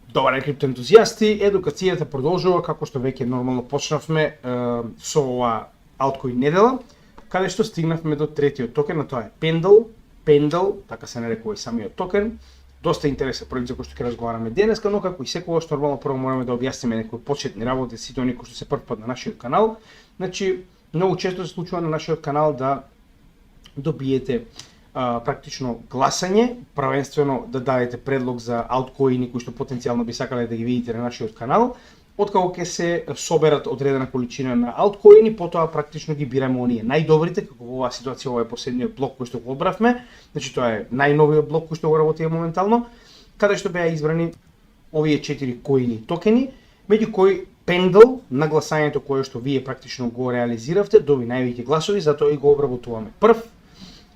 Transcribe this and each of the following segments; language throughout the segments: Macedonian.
Добар ден, криптоентузијасти, едукацијата продолжува како што веќе нормално почнавме со ова Altcoin недела, каде што стигнавме до третиот токен, а тоа е Pendle, така се нарекува и самиот токен. Доста интересен проект за кој што ќе разговараме денеска, но како и секогаш нормално прво мораме да објасниме некои почетни работи сите оние кои што се прв пат на нашиот канал. Значи, многу често се случува на нашиот канал да добиете практично гласање, правенствено да дадете предлог за алткоини кои што потенцијално би сакале да ги видите на нашиот канал. Откако ќе се соберат одредена количина на алткоини, потоа практично ги бираме оние најдобрите, како во оваа ситуација ова е последниот блок кој што го одбравме, значи тоа е најновиот блок кој што го работиме моментално, каде што беа избрани овие 4 коини токени, меѓу кои Pendle, на гласањето кое што вие практично го реализиравте, доби највеќе гласови, затоа и го обработуваме прв.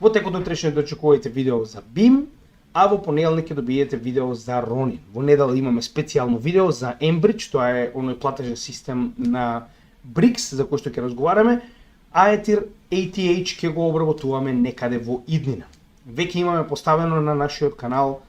Во текот на утрешниот очекувате видео за BIM, а во понеделник ќе добиете видео за Ronin. Во недела имаме специјално видео за Enbridge, тоа е оној платежен систем на BRICS за кој што ќе разговараме, а Ether ATH ќе го обработуваме некаде во иднина. Веќе имаме поставено на нашиот канал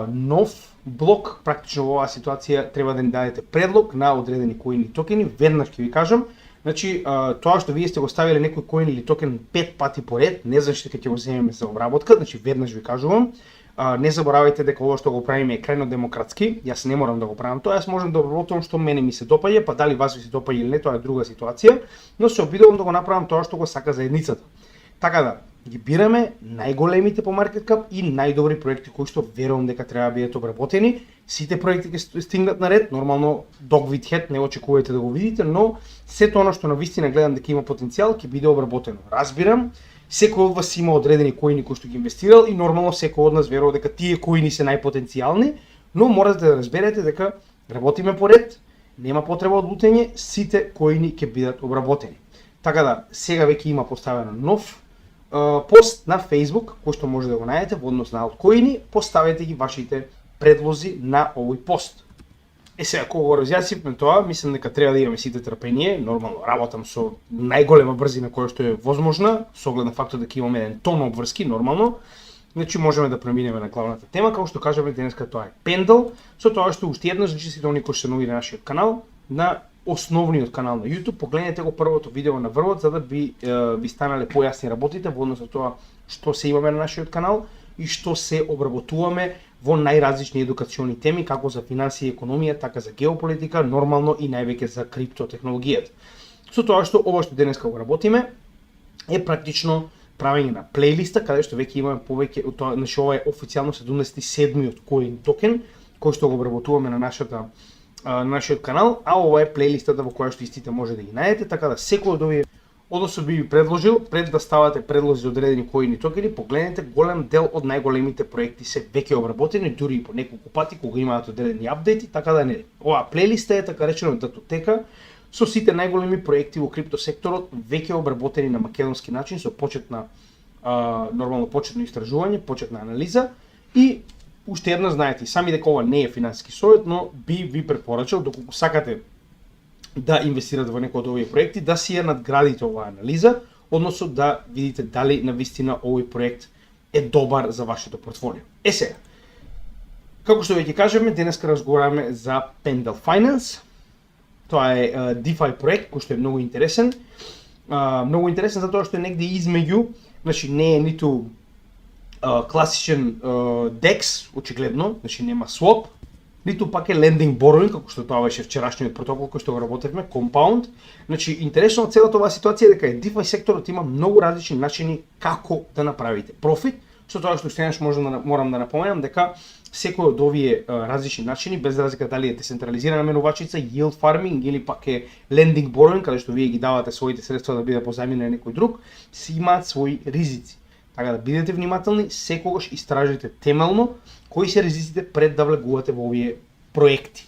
нов блок, практично во оваа ситуација треба да ни дадете предлог на одредени коини токени, веднаш ќе ви кажам. Значи, тоа што вие сте го ставиле некој коин или токен 5 пати поред, не знам што ќе го земеме за обработка, значи веднаш ви кажувам. Не заборавајте дека ова што го правиме е крајно демократски, јас не морам да го правам тоа, јас можам да обработувам што мене ми се допаѓа, па дали вас ви се допаѓа или не, тоа е друга ситуација, но се обидувам да го направам тоа што го сака заедницата. Така да, ги бираме најголемите по маркет кап и најдобри проекти кои што верувам дека треба да бидат обработени. Сите проекти ќе стигнат на ред, нормално Dogwit Head не очекувате да го видите, но сето оно што навистина гледам дека има потенцијал ќе биде обработено. Разбирам, секој од вас има одредени коини кои што ги инвестирал и нормално секој од нас верува дека тие коини се најпотенцијални, но морате да разберете дека работиме по ред, нема потреба од лутење, сите коини ќе бидат обработени. Така да, сега веќе има поставено нов пост на Facebook, кој што може да го најдете во однос на алткоини, поставете ги вашите предлози на овој пост. Сега, кога го разјасипме тоа, мислам дека треба да имаме сите трпение, нормално работам со најголема брзина која што е возможна, со оглед на фактот дека имаме еден тон обврски, нормално. Значи можеме да преминеме на главната тема, како што кажаме денеска тоа е Pendle, со тоа што уште еднаш, значи сите оние кои се нови на нашиот канал, на основниот канал на YouTube, погледнете го првото видео на врвот за да ви станале појасни работите во однос на тоа што се имаме на нашиот канал и што се обработуваме во најразлични едукациони теми, како за финансија и економија, така за геополитика, нормално и највеќе за криптотехнологијата. Со тоа што ова што денеска го работиме е практично правење на плейлиста, каде што веќе имаме повеќе, значи ова е официјално 77-миот коин токен, кој што го обработуваме на нашиот канал, а ова е плейлистата во која што истите може да ги најдете, така да секој од овие односно би ви предложил, пред да ставате предлози за одредени коини токени, погледнете голем дел од најголемите проекти се веќе обработени, дури и по неколку пати кога имаат одредени апдејти, така да не. Оваа плейлиста е така речено датотека со сите најголеми проекти во криптосекторот веќе обработени на македонски начин со почетна нормално почетно истражување, почетна анализа и уште една знаете, сами дека ова не е финансиски совет, но би ви препорачал доколку сакате да инвестирате во некој од овие проекти, да си ја надградите оваа анализа, односно да видите дали навистина овој проект е добар за вашето портфолио. Сега, како што веќе кажеме, денеска разговараме за Pendle Finance. Тоа е DeFi проект кој што е многу интересен. Многу интересен затоа што е негде измеѓу, значи не е ниту класичен DEX, очигледно, значи нема swap, ниту пак е lending borrowing, како што тоа беше вчерашниот протокол кој што го работевме, Compound. Значи, интересно од целата оваа ситуација е дека DeFi секторот има многу различни начини како да направите профит, со тоа што уште еднаш морам да напоменам дека секој од овие различни начини, без разлика дали е децентрализирана менувачица, yield farming или пак е lending borrowing, каде што вие ги давате своите средства да бидат позајмени на некој друг, си имаат своји ризици. Така да бидете внимателни, секогаш истражите темелно кои се ризиците пред да влегувате во овие проекти.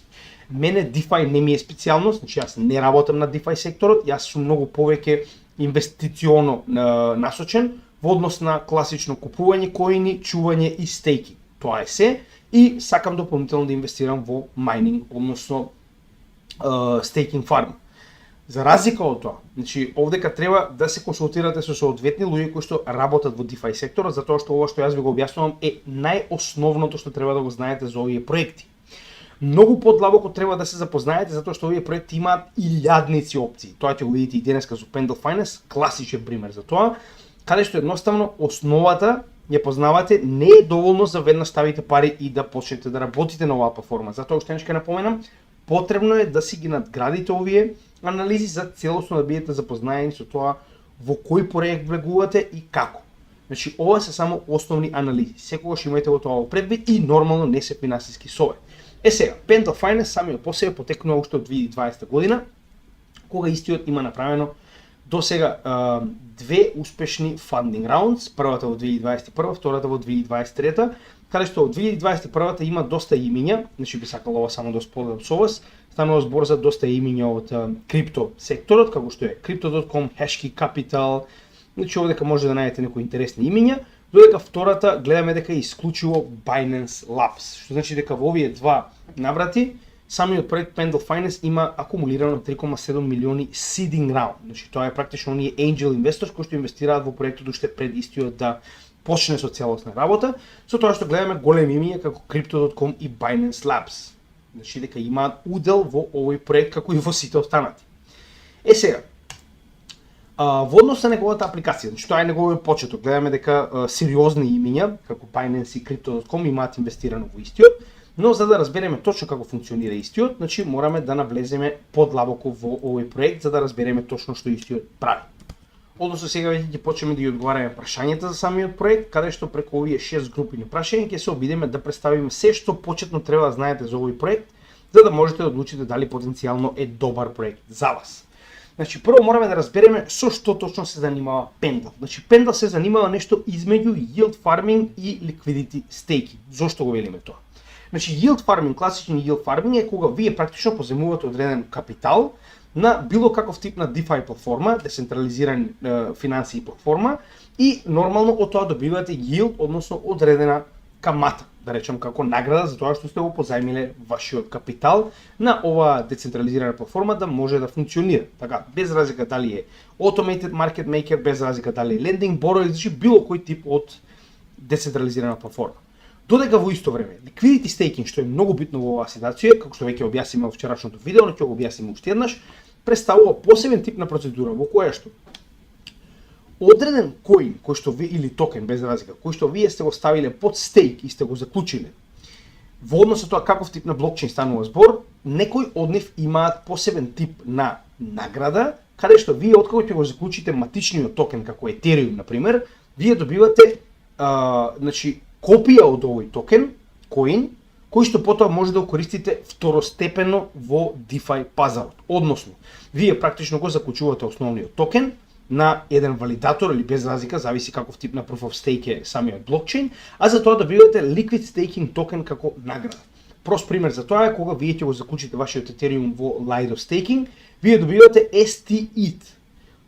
Мене DeFi не ми е специјалност, значи јас не работам на DeFi секторот, јас сум многу повеќе инвестиционо насочен во однос на класично купување коини, чување и стейкинг. Тоа е се и сакам дополнително да инвестирам во майнинг, односно стейкинг фарм. За разлика од тоа, значи овдека треба да се консултирате со соодветни луѓе кои што работат во DeFi секторот, затоа што ова што јас ви го објаснувам е најосновното што треба да го знаете за овие проекти. Многу подлабоко треба да се запознаете затоа што овие проекти имаат илјадници опции. Тоа ќе го видите и денеска со Pendle Finance, класичен пример за тоа, каде што едноставно основата ја познавате, не е доволно за веднаш ставите пари и да почнете да работите на оваа платформа. Затоа уште ќе напоменам, потребно е да си ги надградите овие анализи за целосно да бидете запознаени со тоа во кој проект влегувате и како. Значи, ова се само основни анализи. Секогаш имајте во тоа предвид и нормално не се финансиски совет. Сега, Pendle Finance самиот по себе потекнува уште од 2020 година, кога истиот има направено до сега две успешни funding rounds, првата во 2021, втората во 2023, каде што од 2021 има доста имиња, значи би сакал ова само да споделам со вас, станува збор за доста имиња од крипто секторот, како што е Crypto.com, Hashkey Capital, значи овдека може да најдете некои интересни имиња, додека втората гледаме дека е исклучиво Binance Labs, што значи дека во овие два наврати самиот проект Pendle Finance има акумулирано 3,7 милиони seeding round. Значи тоа е практично оние angel investors кои што инвестираат во проектот уште пред истиот да почне со целосна работа, со тоа што гледаме големи имиња како Crypto.com и Binance Labs. Значи дека имаат удел во овој проект како и во сите останати. Сега, во однос на неговата апликација, значи тоа е неговиот почеток, гледаме дека сериозни имиња како Binance и Crypto.com имаат инвестирано во истиот, но за да разбереме точно како функционира истиот, значи мораме да навлеземе подлабоко во овој проект за да разбереме точно што истиот прави. Односно сега веќе ќе почнеме да ги одговараме прашањата за самиот проект, каде што преку овие 6 групи на прашања ќе се обидеме да представиме се што почетно треба да знаете за овој проект, за да можете да одлучите дали потенцијално е добар проект за вас. Значи прво мораме да разбереме со што точно се занимава Pendle. Значи Pendle се занимава нешто измеѓу yield farming и liquidity staking. Зошто го велиме тоа? Значи yield farming, класичен yield farming е кога вие практично поземувате одреден капитал на било каков тип на DeFi платформа, децентрализиран финансии платформа и нормално од тоа добивате yield, односно одредена камата, да речем како награда за тоа што сте го позајмиле вашиот капитал на оваа децентрализирана платформа да може да функционира. Така, без разлика дали е automated market maker, без разлика дали е lending, borrowing, значи било кој тип од децентрализирана платформа. Додека во исто време, liquidity staking, што е многу битно во оваа ситуација, како што веќе објасниме во вчерашното видео, но ќе го објасниме уште еднаш, представува посебен тип на процедура во која што одреден коин кој што ви или токен без разлика, кој што вие сте го ставиле под стейк и сте го заклучиле. Во однос со тоа каков тип на блокчейн станува збор, некои од нив имаат посебен тип на награда, каде што вие откако ќе го заклучите матичниот токен како Ethereum на пример, вие добивате значи копија од овој токен, коин, кој што потоа може да го користите второстепено во DeFi пазарот. Односно, вие практично го заклучувате основниот токен на еден валидатор или без разлика, зависи каков тип на Proof of Stake е самиот блокчейн, а за тоа добивате Liquid Staking токен како награда. Прост пример за тоа е кога вие ќе го заклучите вашиот Ethereum во Lido Staking, вие добивате STETH.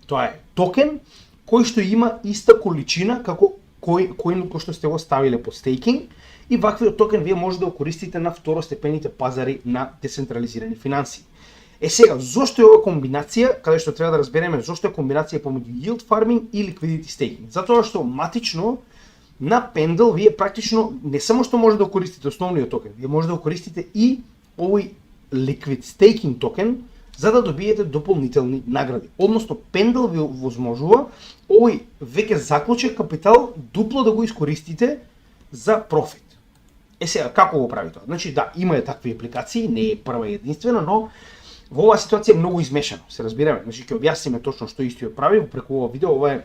Тоа е токен кој што има иста количина како коинот кој што сте го ставиле по стейкинг и ваквиот токен вие може да го користите на второстепените пазари на децентрализирани финансии. Сега, зошто е ова комбинација, каде што треба да разбереме зошто е комбинација помеѓу yield farming и liquidity staking? Затоа што матично на Pendle вие практично не само што може да го користите основниот токен, вие може да го користите и овој liquid staking токен за да добиете дополнителни награди. Односно, Pendle ви возможува овој веќе заклучен капитал дупло да го искористите за профит. Сега, како го прави тоа? Значи, да, има такви апликации, не е прва и единствена, но во оваа ситуација е многу измешано, се разбираме. Значи, ќе објасниме точно што истиот прави преку ова видео. Ова е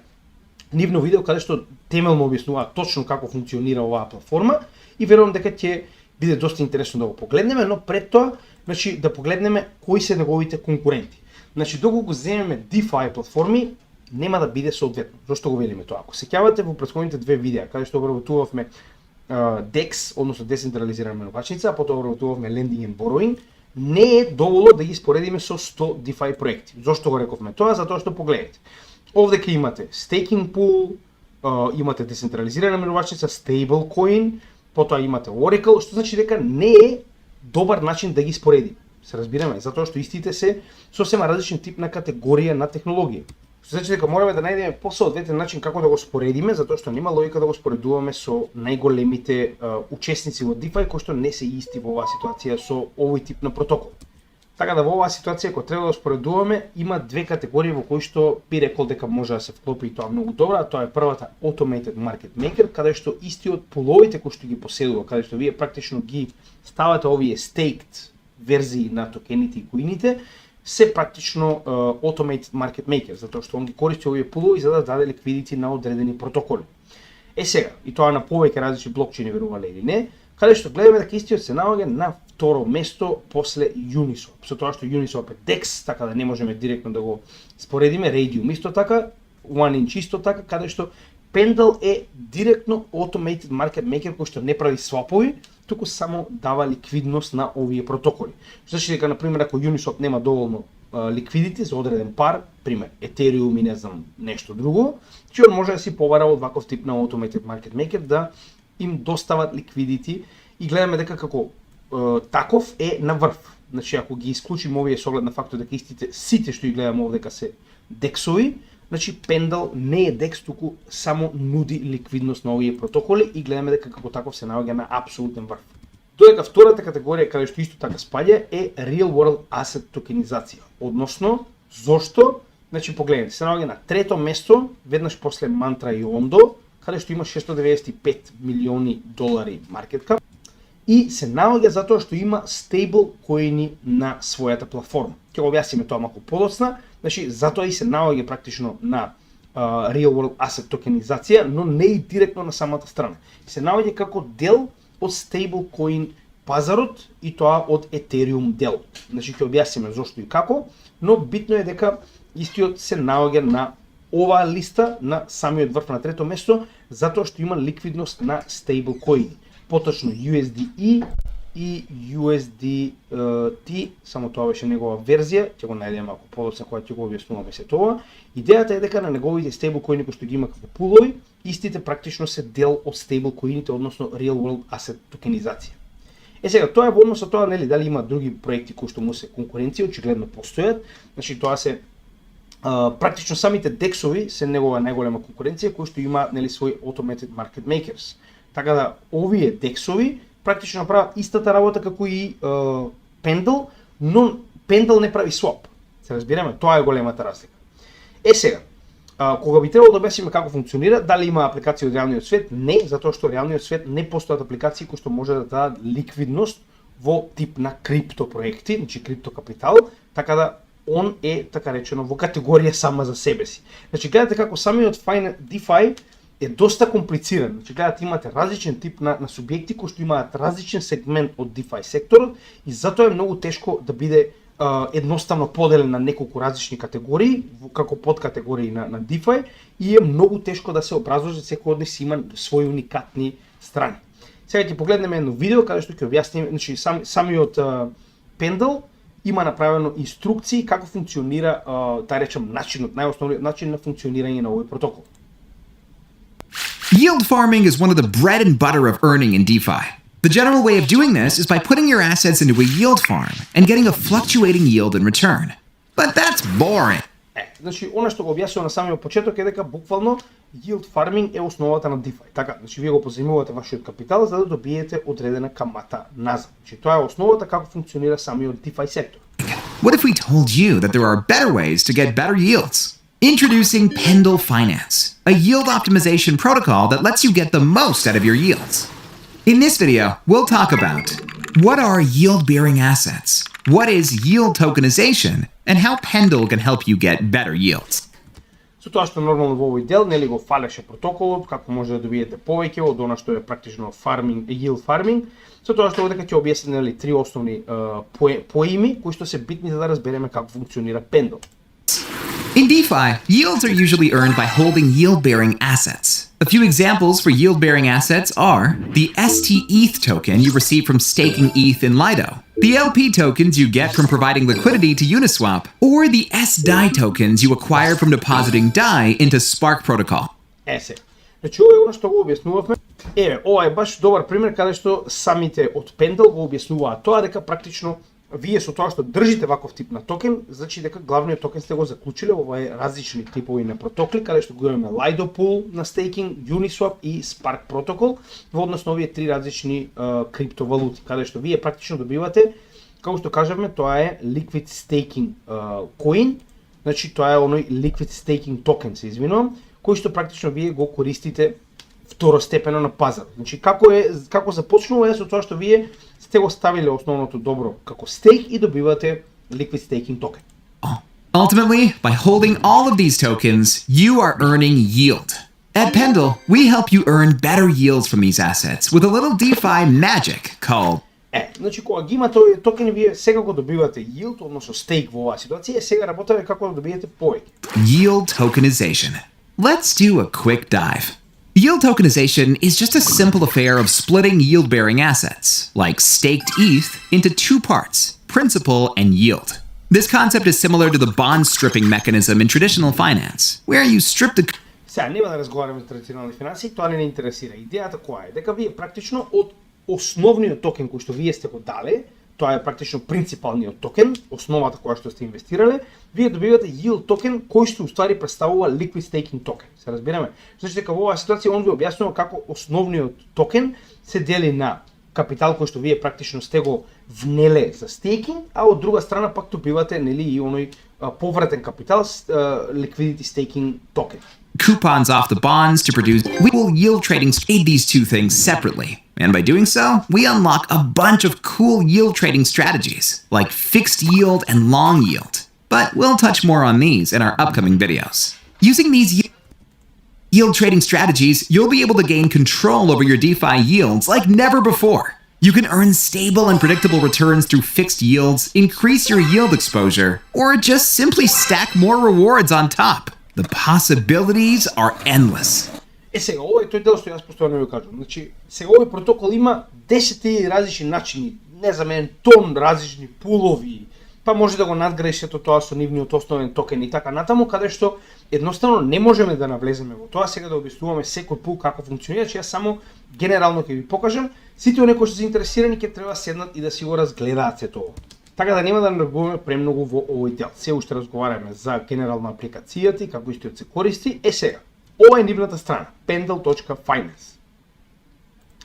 нивно видео каде што темелно објаснува точно како функционира оваа платформа и верувам дека ќе биде доста интересно да го погледнеме, но пред тоа, значи, да погледнеме кои се неговите конкуренти. Значи, доколку земеме DeFi платформи, нема да биде соодветно. Зошто го велиме тоа? Ако сеќавате во претходните две видеа, каде што обработувавме DEX, односно децентрализирана менувачница, а потоа обработувавме Lending and Borrowing, не е доволно да ги споредиме со 100 DeFi проекти. Зошто го рековме тоа? Затоа што погледнете. Овде ќе имате staking pool, имате децентрализирана менувачница, stablecoin, потоа имате Oracle, што значи дека не е добар начин да ги споредиме. Се разбираме, затоа што истите се сосема различен тип на категорија на технологија. Што значи дека мораме да најдеме посоодветен начин како да го споредиме, затоа што нема логика да го споредуваме со најголемите учесници во DeFi кои што не се исти во оваа ситуација со овој тип на протокол. Така да во оваа ситуација кога треба да споредуваме, има две категории во кои што би рекол дека може да се вклопи и тоа многу добро, а тоа е првата Automated Market Maker, каде што истиот пуловите кои што ги поседува, каде што вие практично ги ставате овие staked верзии на токените и коините, се практично Automated Market Maker, затоа што он ги користи овие пулови за да даде ликвидити на одредени протоколи. Сега, и тоа на повеќе различни блокчейни, верувале или не, каде што гледаме дека истиот се наоѓа на второ место после Uniswap. Со тоа што Uniswap е DEX, така да не можеме директно да го споредиме, Raydium исто така, OneInch исто така, каде што Pendle е директно Automated Market Maker кој што не прави свапови, туку само дава ликвидност на овие протоколи. Значи дека, например, ако Uniswap нема доволно ликвидити за одреден пар, пример Ethereum и не знам нешто друго, че он може да си побара од ваков тип на Automated Market Maker да им достават ликвидити и гледаме дека како таков е на врв. Значи ако ги исклучиме овие со оглед на фактот дека сите што ги гледаме овде дека се дексови, значи Pendle не е DEX, туку само нуди ликвидност на овие протоколи и гледаме дека како таков се наоѓа на апсолутен врв. Додека втората категорија каде што исто така спаѓа е Real World Asset токенизација. Односно, зошто? Значи погледнете, се наоѓа на трето место, веднаш после Mantra и Ondo, каде што има 695 милиони долари market cap и се наоѓа затоа што има стейбл коини на својата платформа. Ќе го објасниме тоа малку подоцна. Значи, затоа и се наоѓа практично на Real World Asset токенизација, но не и директно на самата страна. Се наоѓа како дел од стейблкоин пазарот и тоа од Ethereum дел. Значи, ќе објасниме зошто и како, но битно е дека истиот се наоѓа на оваа листа на самиот врв на трето место, затоа што има ликвидност на стейблкоини. Поточно USDE и USDT, само тоа беше негова верзија, ќе го најдеме малку подоцна кога ќе го објаснуваме се тоа. Идејата е дека на неговите стейблкоини кои што ги има како пулови, истите практично се дел од стейблкоините, односно Real World Asset токенизација. Сега, тоа е во однос со тоа, нели, дали има други проекти кои што му се конкуренција, очигледно постојат. Значи тоа се практично самите дексови се негова најголема конкуренција кои што има, нели, свој Automated Market Makers. Така да овие дексови практично прават истата работа како и Pendle, но Pendle не прави swap. Се разбираме, тоа е големата разлика. Сега, кога би требало да објасниме како функционира, дали има апликации од реалниот свет? Не, затоа што реалниот свет не постојат апликации кои што може да дадат ликвидност во тип на крипто проекти, значи крипто капитал, така да он е така речено во категорија сама за себе си. Значи гледате како самиот DeFi е доста комплициран. Значи гледате имате различен тип на субјекти кои што имаат различен сегмент од DeFi секторот и затоа е многу тешко да биде едноставно поделен на неколку различни категории, како подкатегории на DeFi и е многу тешко да се образложи, секој од нив си има своји уникатни страни. Сега ќе погледнеме едно видео каде што ќе објасниме, значи самиот Pendle има направено инструкции како функционира, да речем, најосновниот начин на функционирање на овој протокол. Yield farming is one of the bread and butter of earning in DeFi. The general way of doing this is by putting your assets into a yield farm and getting a fluctuating yield in return. But that's boring. Значи, она што го објаснува на самиот почеток е дека буквално yield farming е основата на DeFi. Така, значи вие го позајмувате вашиот капитал за да добиете одредена камата назад. Значи тоа е основата како функционира самиот DeFi сектор. What if we told you that there are better ways to get better yields? Introducing Pendle Finance, a yield optimization protocol that lets you get the most out of your yields. In this video, we'll talk about what are yield-bearing assets, what is yield tokenization, and how Pendle can help you get better yields. Со тоа што нормално во овој дел, нели го фалеше протоколот, како може да добиете повеќе од она што е практично farming, yield farming, со тоа што овде ќе објасни, нели, три основни поими кои што се битни за да разбереме како функционира Pendle. In DeFi, yields are usually earned by holding yield-bearing assets. A few examples for yield-bearing assets are the ST-ETH token you receive from staking ETH in Lido, the LP tokens you get from providing liquidity to Uniswap, or the SDAI tokens you acquire from depositing DAI into Spark protocol. Се. Значи, ова е оно што го објаснувавме. Ова е баш добар пример каде што самите од Pendle го објаснуваат тоа дека практично вие со тоа што држите ваков тип на токен, значи дека главниот токен сте го заклучиле во овие различни типови на протоколи, каде што го имаме Lido Pool на стейкинг, Uniswap и Spark протокол, во однос на овие три различни криптовалути, каде што вие практично добивате, како што кажавме, тоа е liquid staking coin, значи тоа е оној liquid staking токен, се извинувам, кој што практично вие го користите второстепено на пазар. Значи како започнува е со тоа што вие сте го ставиле основното добро како стейк и добивате liquid staking токен. Ultimately, by holding all of these tokens, you are earning yield. At Pendle, we help you earn better yields from these assets with a little DeFi magic called Значи кога ги имате овие токени, вие сега го добивате yield, односно стейк во оваа ситуација, сега работаме како да добиете повеќе. yield tokenization. Let's do a quick dive. Yield tokenization is just a simple affair of splitting yield-bearing assets, like staked ETH, into two parts, principal and yield. This concept is similar to the bond stripping mechanism in traditional finance, where you strip the Сега нема да разговараме за традиционални финанси, тоа не ни интересира. Идејата која е? Дека вие практично од основниот токен кој што вие сте го дале, тоа е практично принципалниот токен, основата која што сте инвестирале, вие добивате yield токен кој што уствари представува liquid staking токен. Се разбираме? Значи дека во оваа ситуација он ви објаснува како основниот токен се дели на капитал кој што вие практично сте го внеле за стейкинг, а од друга страна пак добивате нели и оној повратен капитал liquidity staking токен. coupons off the bonds to produce. We will yield trading trade these two things separately. And by doing so, we unlock a bunch of cool yield trading strategies, like fixed yield and long yield. But we'll touch more on these in our upcoming videos. Using these yield trading strategies, you'll be able to gain control over your DeFi yields like never before. You can earn stable and predictable returns through fixed yields, increase your yield exposure, or just simply stack more rewards on top. The possibilities are endless. Сега, ова е тој дел што јас постојано ви кажам. Значи, сега овој протокол има 10 различни начини, не за мен, тон различни пулови, па може да го надградиш ето тоа со нивниот основен токен и така натаму, каде што едноставно не можеме да навлеземе во тоа сега да објаснуваме секој пул како функционира, че јас само генерално ќе ви покажам. Сите оние кои што се заинтересирани ќе треба седнат и да си го разгледаат сето ова. Така да нема да навлегуваме премногу во овој дел. Се уште разговараме за генерална апликацијата и како истиот се користи. Сега, ова е нивната страна, pendle.finance.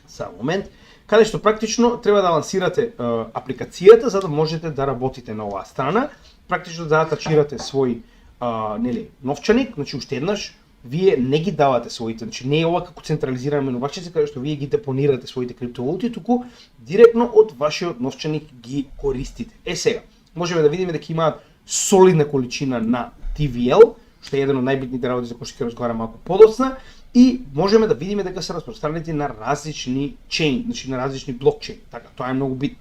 За момент, каде што практично треба да лансирате апликацијата за да можете да работите на оваа страна, практично да атачирате свој новчаник, значи уште еднаш вие не ги давате своите, значи не е ова како централизирана менувачица каде што вие ги депонирате своите криптовалути, туку директно од вашиот новчаник ги користите. Сега, можеме да видиме дека имаат солидна количина на TVL, што е еден од најбитните работи за кои ќе разговараме малку подоцна, и можеме да видиме дека се распространети на различни чейн, значи на различни блокчейн. Така, тоа е многу битно.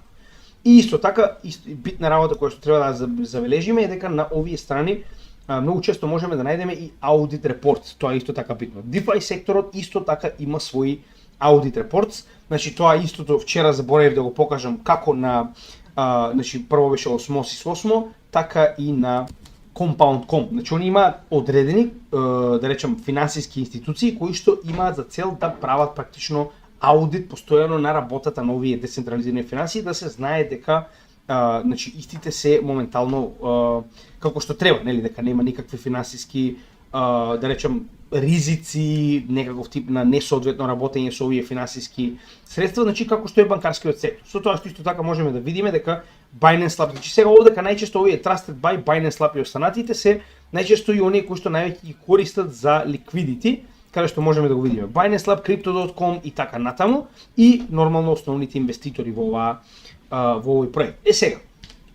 И исто така, битна работа која што треба да забележиме е дека на овие страни многу често можеме да најдеме и audit reports, тоа е исто така битно. DeFi секторот исто така има своји audit reports, значи тоа истото вчера заборавив да го покажам како на, значи прво беше Osmosis Osmo, така и на Compound.com. Значи они имаат одредени, да речем, финансиски институции кои што имаат за цел да прават практично аудит постојано на работата на овие децентрализирани финанси, да се знае дека значи истите се моментално како што треба, нели, дека нема никакви финансиски да речем ризици, некаков тип на несоодветно работење со овие финансиски средства, значи како што е банкарскиот сектор. Со тоа што исто така можеме да видиме дека Binance Lab, значи сега овде најчесто овие Trusted by Binance Lab и останатите се најчесто и оние кои што највеќе ги користат за liquidity, каде што можеме да го видиме. Binance Lab, Crypto.com и така натаму, и нормално основните инвеститори во овој проект. Сега,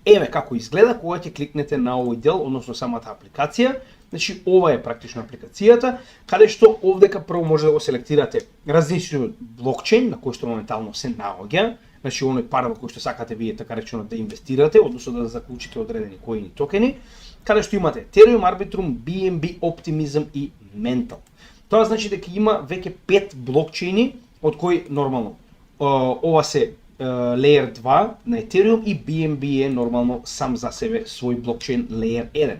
еве како изгледа кога ќе кликнете на овој дел, односно самата апликација. Значи, ова е практично апликацијата, каде што овдека прво може да го селектирате различниот блокчейн на кој што моментално се наоѓа, значи оној пар во кој што сакате вие така речено да инвестирате, односно да заклучите одредени коини токени, каде што имате Ethereum, Arbitrum, BNB, Optimism и Mental. Тоа значи дека има веќе 5 блокчейни, од кои нормално ова се Layer 2 на Ethereum и BNB е нормално сам за себе свој блокчейн Layer 1.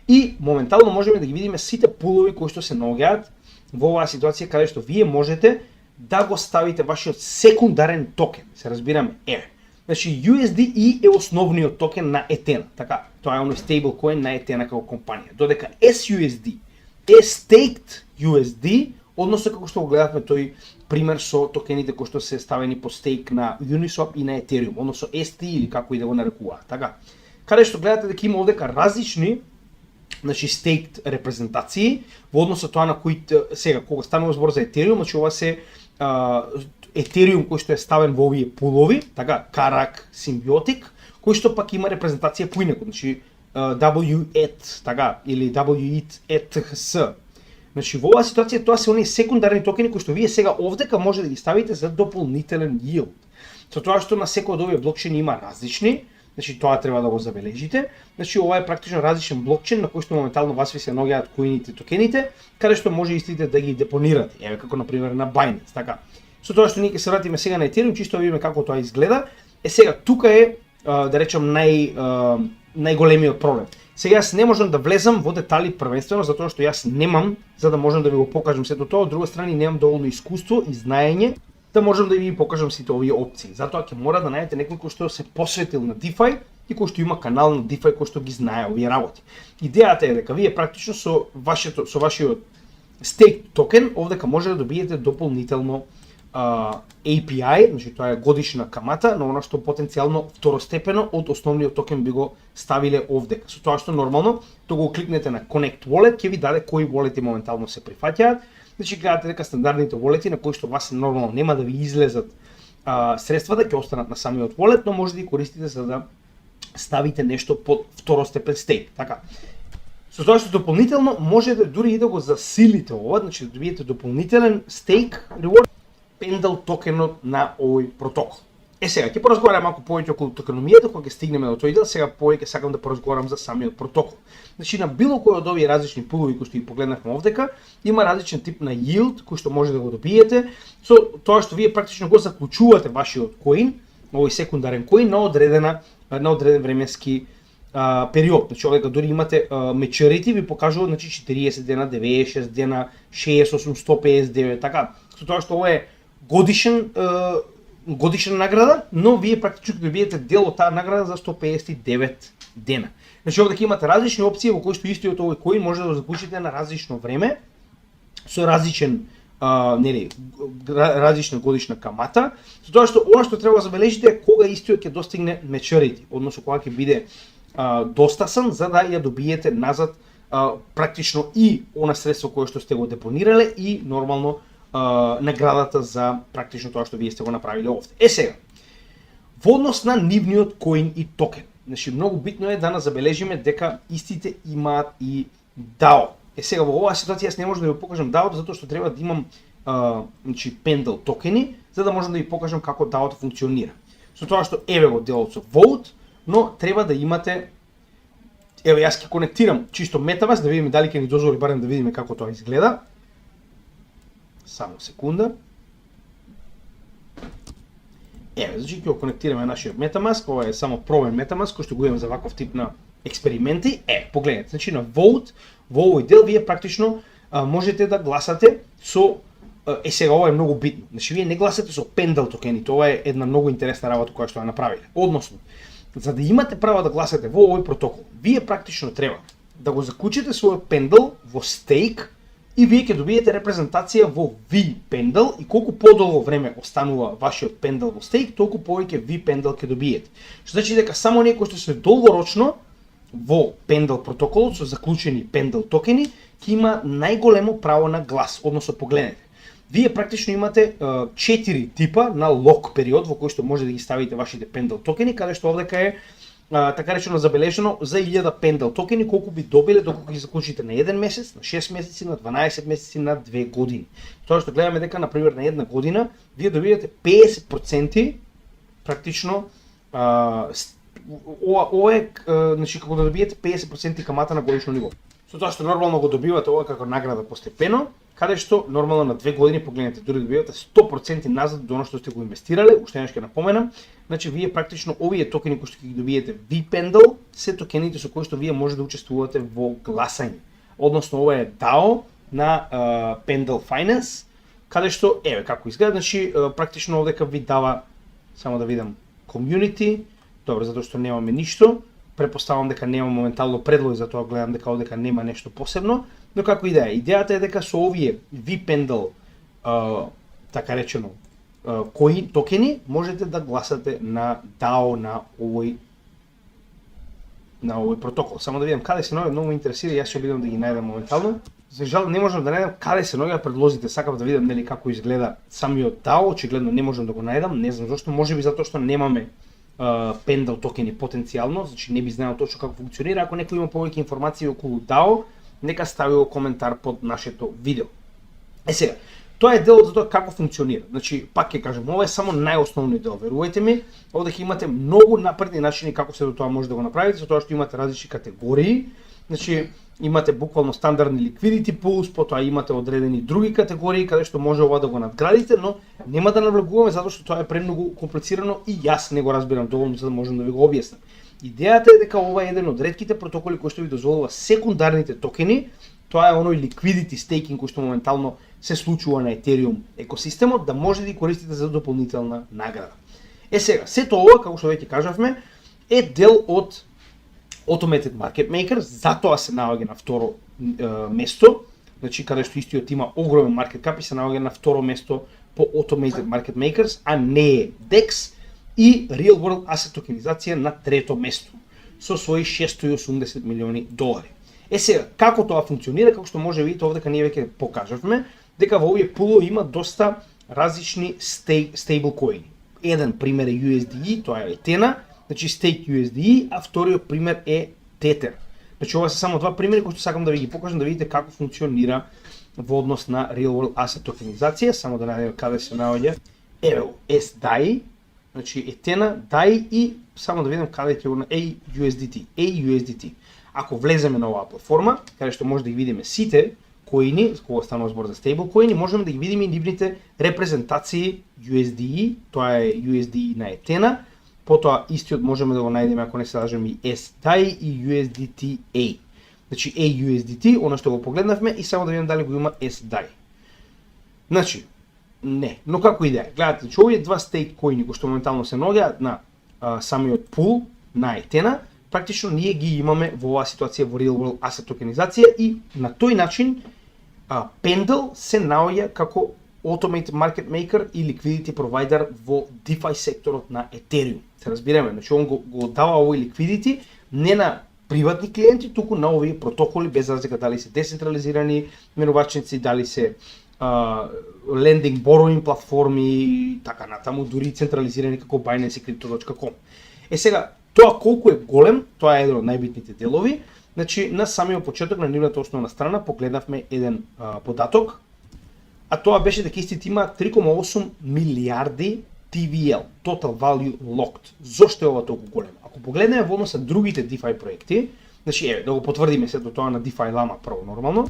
И моментално можеме да ги видиме сите пулови кои што се наоѓаат во оваа ситуација каде што вие можете да го ставите вашиот секундарен токен. Се разбираме, Значи USDE е основниот токен на Ethena, така, тоа е оној стейблкоин на Ethena како компанија. Додека SUSD е staked USD, односно како што го гледавме тој пример со токените кои што се ставени по стейк на Uniswap и на Ethereum, односно ST или како и да го нарекуваат, така. Каде што гледате дека има овдека различни, значи стейкт репрезентации во однос на тоа на кои сега кога станува збор за Ethereum, значи ова се Ethereum кој што е ставен во овие пулови, така Карак, Симбиотик, кој што пак има репрезентација поинеко, значи WETH, така или WETH. Значи во оваа ситуација тоа се оние секундарни токени кои што вие сега овдека може да ги ставите за дополнителен yield. Со тоа што на секој од овие блокчейни има различни, значи тоа треба да го забележите. Значи ова е практично различен блокчейн на кој што моментално вас ви се наоѓаат коините, токените, каде што може истите да ги депонирате, еве како на пример на Binance, така. Со тоа што ние ќе се вратиме сега на Ethereum, чисто да видиме како тоа изгледа. Сега тука е да речем најголемиот проблем. Сега јас не можам да влезам во детали првенствено затоа што јас немам за да можам да ви го покажам сето тоа, од друга страна немам доволно искуство и знаење да можам да ви покажам сите овие опции. Затоа ќе мора да најдете некој кој што се посветил на DeFi и кој што има канал на DeFi кој што ги знае овие работи. Идејата е дека вие практично со вашиот стейк токен овдека може да добиете дополнително API, значи тоа е годишна камата, но она што потенцијално второстепено од основниот токен би го ставиле овдека. Со тоа што нормално, тоа го кликнете на Connect Wallet, ќе ви даде кои волети моментално се прифаќаат. Значи гледате дека стандардните волети на кои што вас нормално нема да ви излезат средствата, ќе останат на самиот wallet, но може да ги користите за да ставите нешто под второстепен стейк, така. Со тоа што дополнително можете дури и да го засилите ова, значи да добиете дополнителен стейк reward Pendle токенот на овој протокол. Сега ќе поразговарам малку повеќе околу токеномијата кога ќе стигнеме до тој дел, сега повеќе сакам да поразговарам за самиот протокол. Значи на било кој од овие различни пулови кои што ги погледнавме овдека, има различен тип на yield кој што може да го добиете со тоа што вие практично го заклучувате вашиот коин, овој секундарен коин на одреден временски период. Значи овдека дури имате maturity ви покажува значи 40 дена, 96 дена, 68, 159, така. Со тоа што ова е годишна награда, но вие практично ќе добиете дел од таа награда за 159 дена. Значи овде имате различни опции во кои што истиот овој коин може да го заклучите на различно време со различен различна годишна камата, со тоа што она што треба да забележите е кога истиот ќе достигне maturity, односно кога ќе биде достасан за да ја добиете назад практично и она средство кое што сте го депонирале и нормално наградата за практично тоа што вие сте го направиле овде. Сега, во однос на нивниот коин и токен, значи многу битно е да забележиме дека истите имаат и DAO. Сега во оваа ситуација јас не можам да ви покажам DAO затоа што треба да имам значи Pendle токени за да можам да ви покажам како DAO функционира. Со тоа што еве го делот со Vote, но треба да имате еве јас ќе конектирам чисто Metamask да видиме дали ќе ни дозволи барем да видиме како тоа изгледа. Само секунда. Еве, значи ќе го конектираме нашиот Metamask, ова е само пробен Metamask кој што го имам за ваков тип на експерименти. Погледнете, значи на Vote, во овој дел вие практично можете да гласате со сега ова е многу битно. Значи вие не гласате со Pendle токени, тоа е една многу интересна работа која што ја направиле. Односно, за да имате право да гласате во овој протокол, вие практично треба да го заклучите својот Pendle во стейк и вие ќе добиете репрезентација во V-Pendle и колку подолго време останува вашиот Pendle во стейк, толку повеќе V-Pendle ќе добиете. Што значи дека само оние кои што се долгорочно во Pendle протоколот со заклучени Pendle токени ќе има најголемо право на глас, односно погледнете. Вие практично имате 4 типа на лок период во кој што може да ги ставите вашите Pendle токени, каде што овдека е така речено забележено за 1000 Pendle токени колку би добиле доколку ги заклучите на 1 месец, на 6 месеци, на 12 месеци, на 2 години. Тоа што гледаме дека на пример на една година вие добивате 50% практично ова е значи како да добиете 50% камата на годишно ниво. Со тоа што нормално го добивате ова како награда постепено, каде што нормално на 2 години погледнете дури добивате 100% назад до оно што сте го инвестирале, уште еднаш ќе напоменам. Значи вие практично овие токени кои што ќе ги добиете V-Pendle се токените со кои што вие може да учествувате во гласање. Односно ова е DAO на Pendle Finance, каде што еве како изгледа, значи практично овдека ви дава само да видам community, добро, затоа што немаме ништо, претпоставам дека нема моментално предлози, затоа гледам дека овдека нема нешто посебно, но како и да е, идејата е дека со овие vPendle, така речено, кои токени, можете да гласате на DAO на овој протокол. Само да видам каде се наоѓа, многу ме интересира, јас ќе обидам да ги најдам моментално. За жал не можам да најдам каде се наоѓа предлозите, сакав да видам нели како изгледа самиот DAO, очигледно не можам да го најдам, не знам зошто, можеби затоа што немаме Pendle токени потенцијално, значи не би знаел точно како функционира. Ако некој има повеќе информации околу DAO, нека стави во коментар под нашето видео. Сега, тоа е делот за тоа како функционира. Значи, пак ќе кажам, ова е само најосновниот дел. Верувајте ми, овде ќе имате многу напредни начини како се до тоа може да го направите, затоа што имате различни категории. Значи, имате буквално стандардни liquidity pools, потоа имате одредени други категории каде што може ова да го надградите, но нема да навлегуваме затоа што тоа е премногу комплицирано и јас не го разбирам доволно за да можам да ви го објаснам. Идејата е дека ова е еден од ретките протоколи кој што ви дозволува секундарните токени, тоа е оној liquidity staking кој што моментално се случува на Ethereum екосистемот, да може да ги користите за дополнителна награда. Сега, сето ова, како што веќе кажавме, е дел од Automated Market Maker, затоа се наоѓа на второ место, значи каде што истиот има огромен market cap и се наоѓа на второ место по Automated Market Makers, а не е DEX и Real World Asset токенизација на трето место со своји $680 милиони. Сега, како тоа функционира, како што може видите овдека ние веќе покажавме, дека во овие пулови има доста различни стейблкоини. Еден пример е USDE, тоа е Ethena, значи Stake USDE, а вториот пример е Tether. Значи ова се само два примери кои што сакам да ви ги покажам да видите како функционира во однос на Real World Asset токенизација, само да најдеме каде се наоѓа. Ево, SDAI, значи Ethena, DAI и само да видам каде ќе го AUSDT. Ако влеземе на оваа платформа, каде што може да ги видиме сите коини, кога станува збор за стейблкоини, можеме да ги видиме и нивните репрезентации USDE, тоа е USDE на Ethena, потоа истиот можеме да го најдеме ако не се лажем и SDAI и USDT-A. Значи AUSDT, оно што го погледнавме и само да видим дали го има SDAI. Значи, не, но како и да е. Гледате, че овие два стейткоини кои што моментално се наоѓаат на самиот пул на Ethena, практично ние ги имаме во оваа ситуација во Real World Asset токенизација и на тој начин Pendle се наоѓа како Automated Market Maker и Liquidity Provider во DeFi секторот на Ethereum. Се разбираме, значи он го дава овој liquidity не на приватни клиенти, туку на овие протоколи, без разлика дали се децентрализирани менувачници, дали се lending borrowing платформи, така натаму, дури централизирани како Binance и Crypto.com. Сега, тоа колку е голем, тоа е еден од најбитните делови. Значи, на самиот почеток на нивната основна страна погледнавме еден податок, а тоа беше дека истите има 3,8 милиарди TVL, Total Value Locked. Зошто е ова толку големо? Ако погледнеме во однос на другите DeFi проекти, значи да го потврдиме сето тоа на DeFi Lama прво нормално,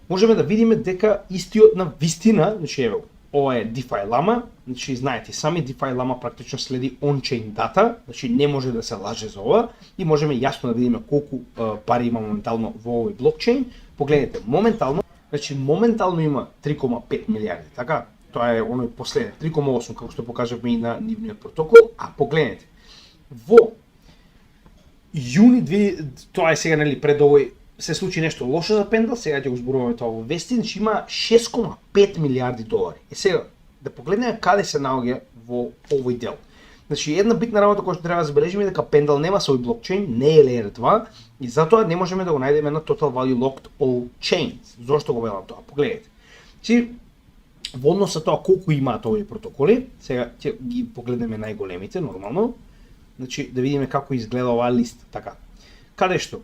можеме да видиме дека истиот на вистина, значи ова е DeFi Lama, значи знаете сами DeFi Lama практично следи on-chain дата, значи не може да се лаже за ова и можеме јасно да видиме колку пари има моментално во овој блокчейн. Погледнете, моментално има 3,5 милиарди, така? Тоа е оној последен, 3,8 како што покажавме и на нивниот протокол, а погледнете, во јуни, тоа е сега нели пред овој се случи нешто лошо за Pendle, сега ќе го зборуваме тоа во вести, значи има 6,5 милиарди долари. Сега, да погледнеме каде се наоѓа во овој дел. Значи, една битна работа која што треба да забележиме е дека Pendle нема свој блокчейн, не е Layer 2, и затоа не можеме да го најдеме на Total Value Locked All Chains. Зошто го велам тоа? Погледнете. Значи, во однос на тоа колку имаат овие протоколи, сега ќе ги погледнеме најголемите, нормално. Значи, да видиме како изгледа оваа листа, така. Каде што?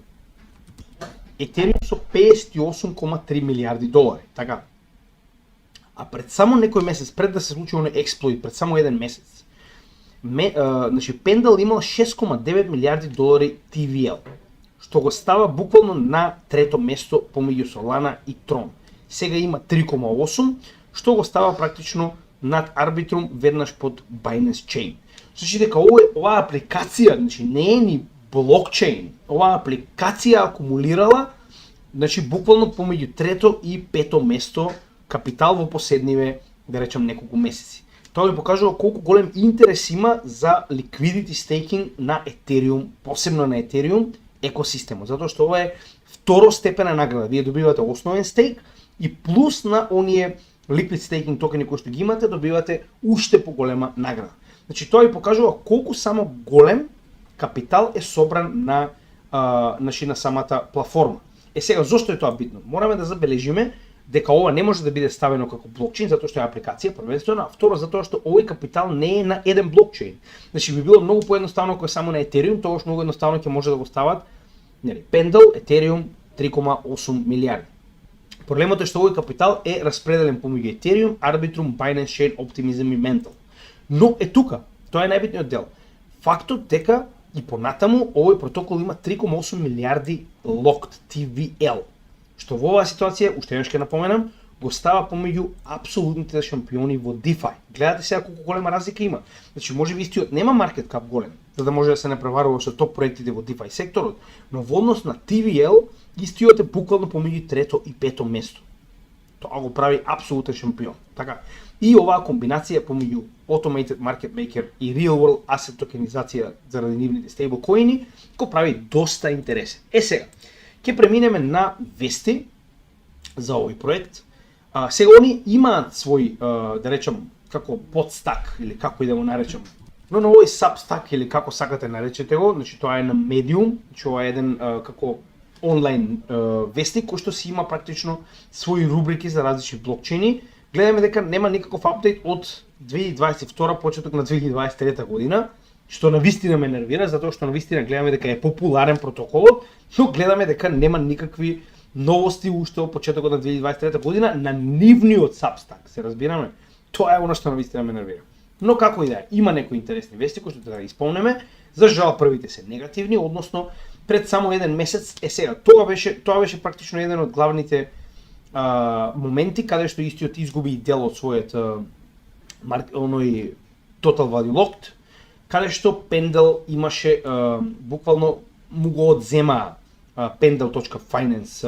Ethereum со 58,3 милиарди долари, така. А пред само некој месец, пред да се случи оној експлоит, пред само еден месец, значи Pendle имал 6,9 милиарди долари TVL, што го става буквално на трето место помеѓу Solana и Tron. Сега има 3,8, што го става практично над Arbitrum веднаш под Binance Chain. Значи дека оваа апликација, значи не е ни блокчейн, оваа апликација акумулирала, значи буквално помеѓу трето и пето место капитал во последниве, да речем, неколку месеци. Тоа ви покажува колку голем интерес има за liquidity staking на Ethereum, посебно на Ethereum екосистемот, затоа што ова е второстепена награда. Вие добивате основен стейк и плюс на оние liquid staking токени кои што ги имате, добивате уште поголема награда. Значи тоа ви покажува колку само голем капитал е собран на на самата платформа. Сега зошто е тоа битно? Мораме да забележиме дека ова не може да биде ставено како блокчейн затоа што е апликација првенствено, а второ затоа што овој капитал не е на еден блокчейн. Значи би било многу поедноставно ако е само на Ethereum, тогаш многу едноставно ќе може да го стават Pendle, Ethereum 3,8 милиарди. Проблемот е што овој капитал е распределен помеѓу Ethereum, Arbitrum, Binance Chain, Optimism и Mental. Но е тука, тоа е најбитниот дел. Фактот дека и понатаму овој протокол има 3,8 милиарди locked TVL, што во оваа ситуација, уште еднаш ќе напоменам, го става помеѓу апсолутните шампиони во DeFi. Гледате сега колку голема разлика има. Значи можеби истиот нема маркет кап голем, за да може да се напреварува со топ проектите во DeFi секторот, но во однос на TVL истиот е буквално помеѓу трето и пето место. Тоа го прави апсолутен шампион. Така. И оваа комбинација помеѓу Automated Market Maker и Real World Asset токенизација заради нивните стейблкоини го прави доста интересен. Сега, ќе преминеме на вести за овој проект. Сега они имаат свој, да речем, како подстак или како и да го наречам. Но на овој Substack или како сакате наречете го, значи тоа е на Medium, значи ова е еден како онлайн вестник кој што си има практично своји рубрики за различни блокчейни. Гледаме дека нема никаков апдейт од 2022 почеток на 2023 година, што навистина ме нервира, затоа што навистина гледаме дека е популарен протоколот, но гледаме дека нема никакви новости уште од почетокот на 2023 година на нивниот Substack, се разбираме. Тоа е она што навистина ме нервира. Но како и да е, има некои интересни вести кои што треба да ги спомнеме. За жал првите се негативни, односно пред само еден месец сега. Тоа беше практично еден од главните моменти каде што истиот изгуби и дел од својот оној Total Value Locked, каде што Pendle имаше буквално му го одзема pendle.finance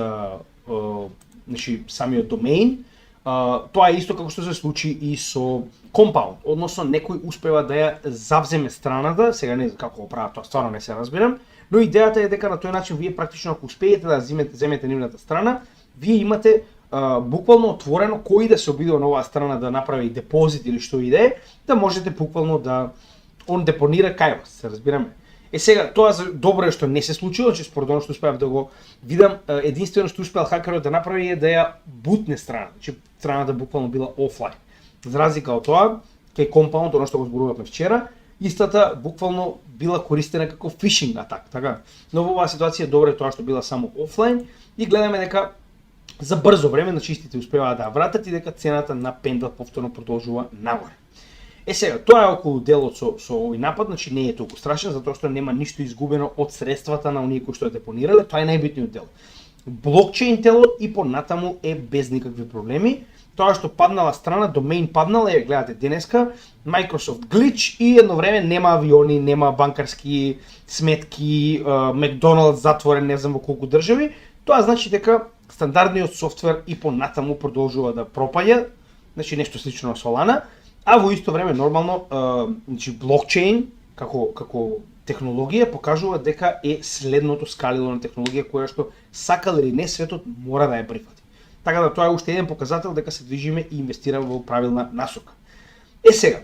значи самиот домеин. Тоа е исто како што се случи и со Compound, односно некој успева да ја завземе страната, сега не знам како го прават тоа, стварно не се разбирам, но идејата е дека на тој начин вие практично ако успеете да земете нивната страна, вие имате буквално отворено кој да се обидува на оваа страна да направи депозит или што и да е, да можете буквално да он депонира кај вас, се разбираме. Сега тоа добро е што не се случило, че според оно што успеав да го видам, единствено што успеал хакерот да направи е да ја бутне страна, че страната буквално била офлайн. За разлика од тоа, кај Compound, оно што го зборувавме вчера, истата буквално била користена како фишинг атак, така. Но во оваа ситуација добро е тоа што била само офлайн и гледаме дека за брзо време на чистите успеваат да ја вратат и дека цената на Pendle повторно продолжува нагоре. Сега, тоа е околу делот со овој напад, значи не е толку страшен, затоа што нема ништо изгубено од средствата на оние кои што ја депонирале, тоа е најбитниот дел. Блокчейн делот и понатаму е без никакви проблеми. Тоа што паднала страна, домеин паднала, ја гледате денеска, Microsoft glitch и едно време нема авиони, нема банкарски сметки, Макдоналдс затворен не знам во колку држави. Тоа значи дека стандардниот софтвер и понатаму продолжува да пропаѓа, значи нешто слично на Solana, а во исто време нормално значи блокчейн како технологија покажува дека е следното скалило на технологија која што сакал или не светот мора да ја прифати. Така да тоа е уште еден показател дека се движиме и инвестираме во правилна насока. Сега,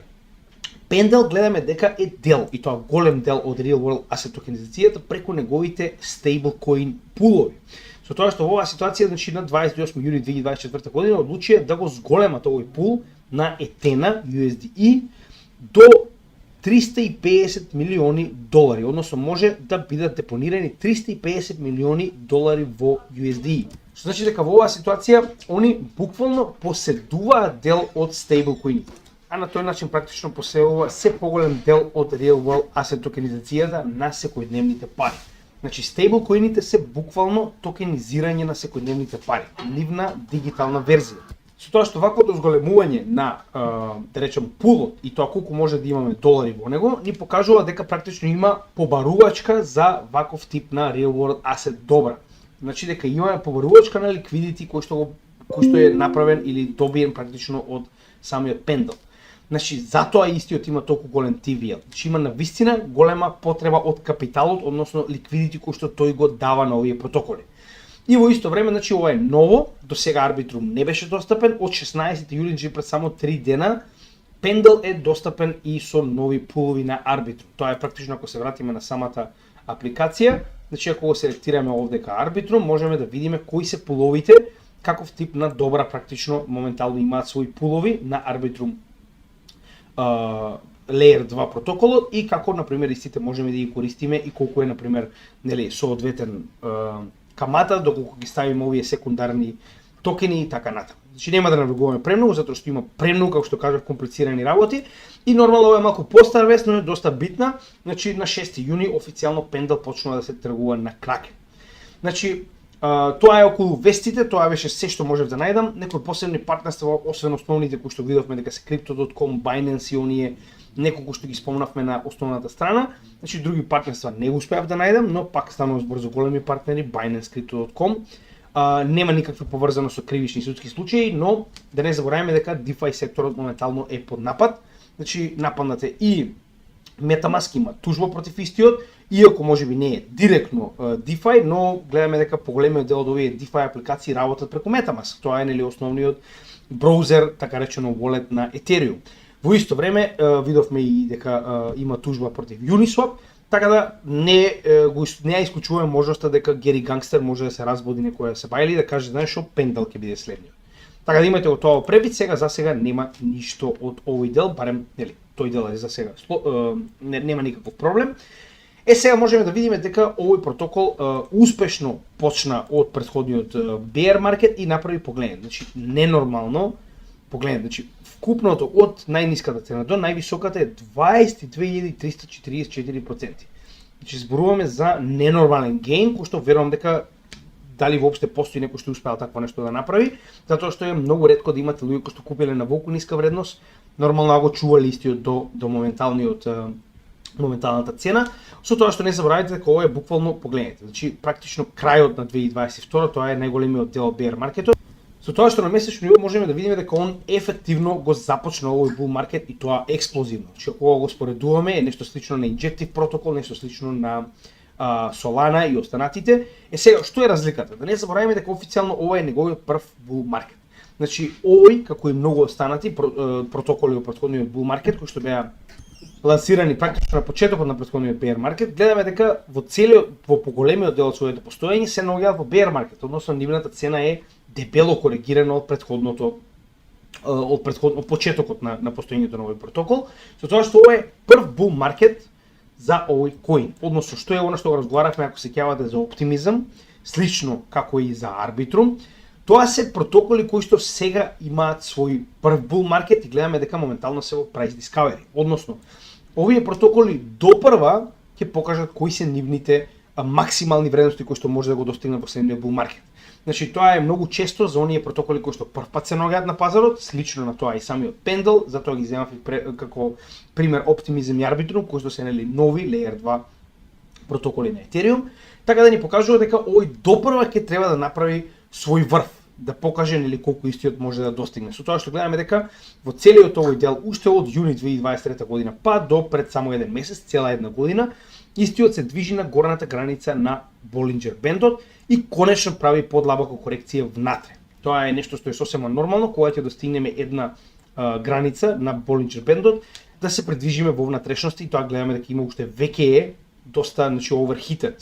Pendle гледаме дека е дел, и тоа голем дел од Real World Asset токенизацијата преку неговите стейблкоин пулови. Со тоа што во оваа ситуација, значи на 28 јуни 2024 година одлучија да го зголемат овој пул на Ethena USDE до 350 милиони долари, односно може да бидат депонирани 350 милиони долари во USDE. Што значи дека во оваа ситуација они буквално поседуваат дел од стейблкоините, а на тој начин практично поседува се поголем дел од Real World Asset токенизацијата на секојдневните пари. Значи стейблкоините се буквално токенизирање на секојдневните пари, нивна дигитална верзија. Со тоа што ваквото зголемување на, да речем, пулот и тоа колку може да имаме долари во него, ни покажува дека практично има побарувачка за ваков тип на Real World Asset добра. Значи дека имаме побарувачка на ликвидити кој што е направен или добиен практично од самиот Pendle. Значи, затоа истиот има толку голем TVL. Значи, има навистина голема потреба од капиталот, односно ликвидити кој што тој го дава на овие протоколи. И во исто време, значи, ова е ново, до сега Арбитрум не беше достапен, од 16 јули, значи пред само 3 дена, Pendle е достапен и со нови пулови на Арбитрум. Тоа е практично, ако се вратиме на самата апликација, значи ако го селектираме овде ка Арбитрум, можеме да видиме кои се пуловите, каков тип на добра практично моментално имаат своји пулови на Арбитрум Layer 2 протоколот и како, например, истите можеме да ги користиме и колку е, например, нели, соодветен камата, доколку ги ставиме овие секундарни токени и така натаму. Значи нема да навлегуваме премногу, затоа што има премногу, како што кажав, комплицирани работи и нормално ова е малку постар вест, но е доста битна. Значи на 6 јуни официјално Pendle почнува да се тргува на Kraken. Значи тоа е околу вестите, тоа беше се што можев да најдам. Некои посебни партнерства, освен основните кои што видовме дека се Crypto.com, Binance и оние неколку што ги спомнавме на основната страна. Значи други партнерства не успеав да најдам, но пак станува збор за големи партнери, Binance, Crypto.com. Нема никаква поврзано со кривични судски случаи, но да не забораваме дека DeFi секторот моментално е под напад. Значи нападнат е и MetaMask има тужба против истиот, иако можеби не е директно DeFi, но гледаме дека поголемиот дел од овие DeFi апликации работат преку MetaMask. Тоа е нели основниот браузер, така речено wallet на Ethereum. Во исто време видовме и дека има тужба против Uniswap, така да не ја исклучуваме можноста дека Гери Гангстер може да се разбуди некоја да се бајли и да каже, знаеш што, Pendle ќе биде следниот. Така да имате го тоа превид, сега за сега нема ништо од овој дел, барем нели, тој дел е за сега нема никаков проблем. Сега можеме да видиме дека овој протокол успешно почна од претходниот bear market и направи погледнет. Значи ненормално погледнет, значи вкупното од најниската цена до највисоката е 22.344%. Значи зборуваме за ненормален гейн, кој што верувам дека дали воопште постои некој што успеал такво нешто да направи, затоа што е многу ретко да имате луѓе кои што купиле на волку ниска вредност, нормално го чували истиот до моменталната цена, со тоа што не заборавајте дека ова е буквално погледнете. Значи практично крајот на 2022, тоа е најголемиот дел од bear маркетот. Со тоа што на месечно ниво можеме да видиме дека он ефективно го започна овој bull market и тоа експлозивно. Значи ако го споредуваме е нешто слично на Injective протокол, нешто слично на Solana и останатите. Сега што е разликата? Да не забораваме дека официјално ова е неговиот прв bull market. Значи овој, како и многу останати протоколи во претходниот bull market кои што беа лансирани практично на почетокот на претходниот bear market, гледаме дека во поголемиот дел од своето постоење се наоѓаат во bear market, односно нивната цена е дебело коригирана од почетокот на постоењето на овој протокол, со тоа што ова е прв bull market за овој коин. Односно што е она што го разговаравме ако се сеќавате за оптимизам, слично како и за Arbitrum. Тоа се протоколи кои што сега имаат свој прв bull market и гледаме дека моментално се во price discovery. Односно, овие протоколи допрва ќе покажат кои се нивните максимални вредности кои што може да го достигнат во следниот bull market. Значи тоа е многу често за оние протоколи кои што првпат се наоѓаат на пазарот, слично на тоа и самиот Pendle, затоа ги земав како пример Optimism и Arbitrum, кои што се нели нови Layer 2 протоколи на Ethereum, така да ни покажува дека овој допрва ќе треба да направи свој врв, да покаже нели колку истиот може да достигне. Со тоа што гледаме дека во целиот овој дел уште од јуни 2023 година па до пред само еден месец, цела една година, истиот се движи на горната граница на Bollinger Bandот и конечно прави подлабока корекција внатре. Тоа е нешто што е сосема нормално кога ќе достигнеме една граница на Bollinger Bandот, да се придвижиме во внатрешноста и тоа гледаме дека има уште веќе е доста, значи, overheated.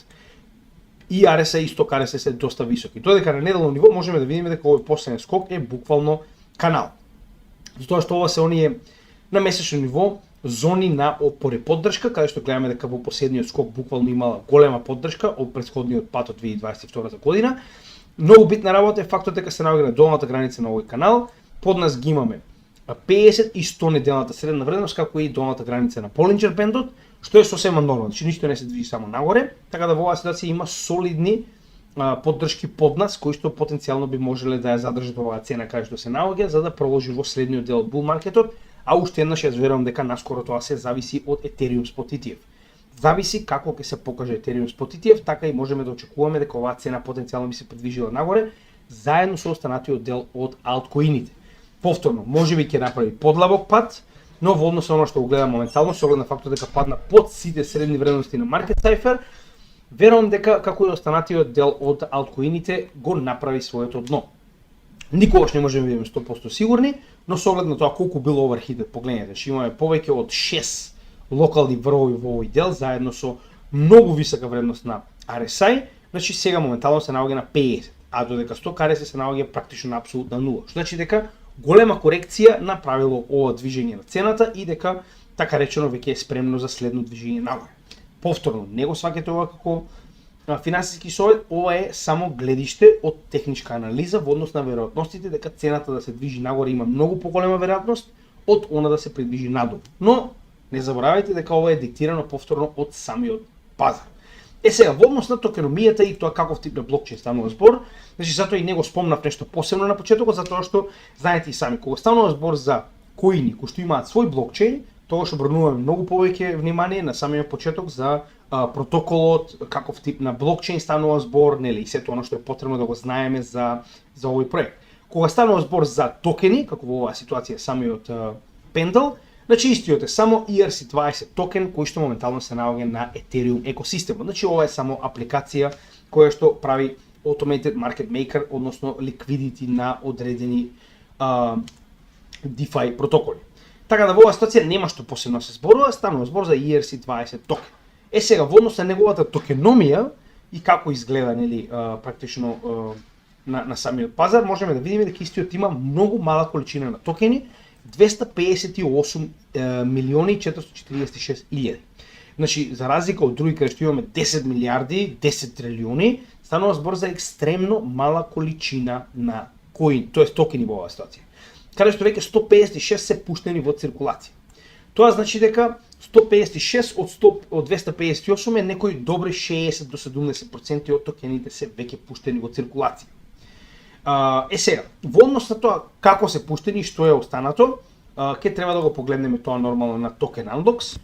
И RSI и сток RSI се доста високи. Додека на неделно ниво можеме да видиме дека овој последен скок е буквално канал. Затоа што ова се оние на месечно ниво зони на опор и поддршка, каде што гледаме дека во последниот скок буквално имала голема поддршка од претходниот пат од 2022 година. Многу битна работа е фактот дека се наоѓа на долната граница на овој канал. Под нас ги имаме 50 и 100 неделната средна вредност, како и долната граница на Bollinger Bandот, што е сосема нормално, значи ништо не се движи само нагоре, така да во оваа ситуација има солидни поддршки под нас, кои што потенцијално би можеле да ја задржат оваа цена каде што се наоѓа, за да продолжи во следниот дел од bull маркетот, а уште еднаш јас верувам дека наскоро тоа се зависи од Ethereum Spot ETF. Зависи како ќе се покаже Ethereum Spot ETF, така и можеме да очекуваме дека оваа цена потенцијално би се придвижила нагоре, заедно со останатиот дел од алткоините. Повторно, можеби ќе направи подлабок пат, но во однос на оно што го гледам моментално, со оглед на фактот дека падна под сите средни вредности на Market Cypher, верувам дека како и останатиот дел од алткоините го направи своето дно. Никогаш не можеме да бидеме 100% сигурни, но со оглед на тоа колку бил overheated, погледнете, што имаме повеќе од 6 локални врвови во овој дел, заедно со многу висока вредност на RSI, значи сега моментално се наоѓа на 50, а додека Stock RSI се наоѓа практично на апсолутна нула. Што значи дека голема корекција направило ова движење на цената и дека така речено веќе е спремно за следно движење нагоре. Повторно, не го сваќате ова како финансиски совет, ова е само гледиште од техничка анализа во однос на веројатностите дека цената да се движи нагоре има многу поголема веројатност од она да се придвижи надолу. Но не заборавајте дека ова е диктирано повторно од самиот пазар. Сега, во однос на токеномијата и тоа каков тип на блокчейн станува збор, значи затоа и не го спомнав нешто посебно на почетокот, затоа што знаете и сами, кога станува збор за коини кои што имаат свој блокчейн, тогаш обрнуваме многу повеќе внимание на самиот почеток за протоколот, каков тип на блокчейн станува збор, нели, и сето оно што е потребно да го знаеме за овој проект. Кога станува збор за токени, како во оваа ситуација самиот Pendle, значи истиот е само ERC20 токен кој што моментално се наоѓа на Ethereum екосистемот. Значи ова е само апликација која што прави automated market maker, односно liquidity на одредени DeFi протоколи. Така да во оваа ситуација нема што посебно се зборува, станува збор за ERC20 токен. Сега во однос на неговата токеномија и како изгледа, нели, практично на самиот пазар, можеме да видиме дека истиот има многу мала количина на токени, 258 милиони 446 илјади. Значи, за разлика од други каде што имаме 10 милиарди, 10 трилиони, станува збор за екстремно мала количина на коин, тоест токени во оваа ситуација. Каде што веќе 156 се пуштени во циркулација. Тоа значи дека 156 од 258 е некои добри 60 до 70% од токените се веќе пуштени во циркулација. Сега, во однос на тоа како се пуштени и што е останато, ќе треба да го погледнеме тоа нормално на Token Unlocks,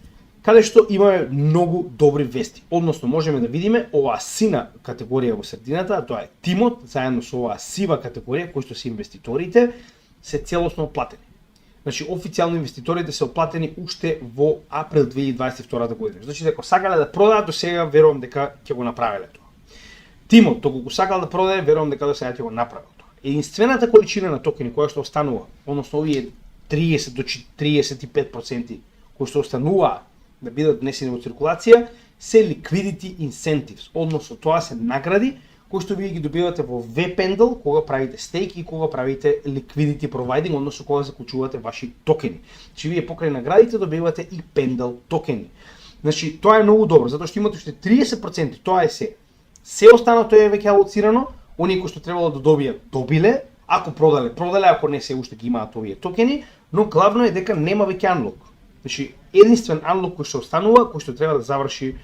каде што имаме многу добри вести. Односно, можеме да видиме оваа сина категорија во средината, тоа е тимот, заедно со оваа сива категорија, кои што се инвеститорите, се целосно оплатени. Значи, официјално инвеститорите се оплатени уште во април 2022 година. Значи, дека сакале да продаат, до сега верувам дека ќе го направиле тоа. Тимот, доколку сакал да продаде, верувам дека до сега ќе го направил тоа. Единствената количина на токени која што останува, односно овие 30 до 35% кои што остануваат да бидат внесени во циркулација, се liquidity incentives, односно тоа се награди кои што вие ги добивате во vPendle кога правите стейк и кога правите liquidity providing, односно кога заклучувате ваши токени. Значи вие покрај наградите добивате и Pendle токени. Значи тоа е многу добро, затоа што имате уште 30%, тоа е се. Се останато е веќе алоцирано, оние кои што требало да добијат, добиле, ако продале, ако не се уште ги имаат овие токени, но главно е дека нема веќе unlock. Значи единствен unlock кој што останува, кој што треба да заврши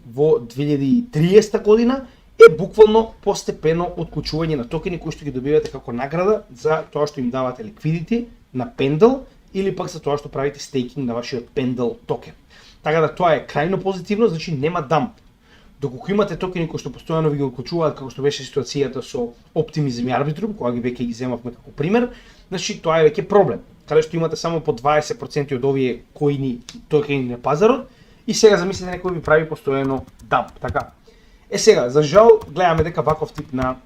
во 2030 година, е буквално постепено отклучување на токени кои што ги добивате како награда за тоа што им давате liquidity на Pendle или пак за тоа што правите стейкинг на вашиот Pendle токен. Така да тоа е крајно позитивно, значи нема дамп. Доколку имате токени кои што постојано ви ги отклучуваат, како што беше ситуацијата со Optimism и Arbitrum, кога ги веќе ги земавме како пример, значи тоа е веќе проблем. Каде што имате само по 20% од овие коини токени на пазарот и сега замислете некој ви прави постојано дамп, така. Сега, за жал, гледаме дека ваков тип на,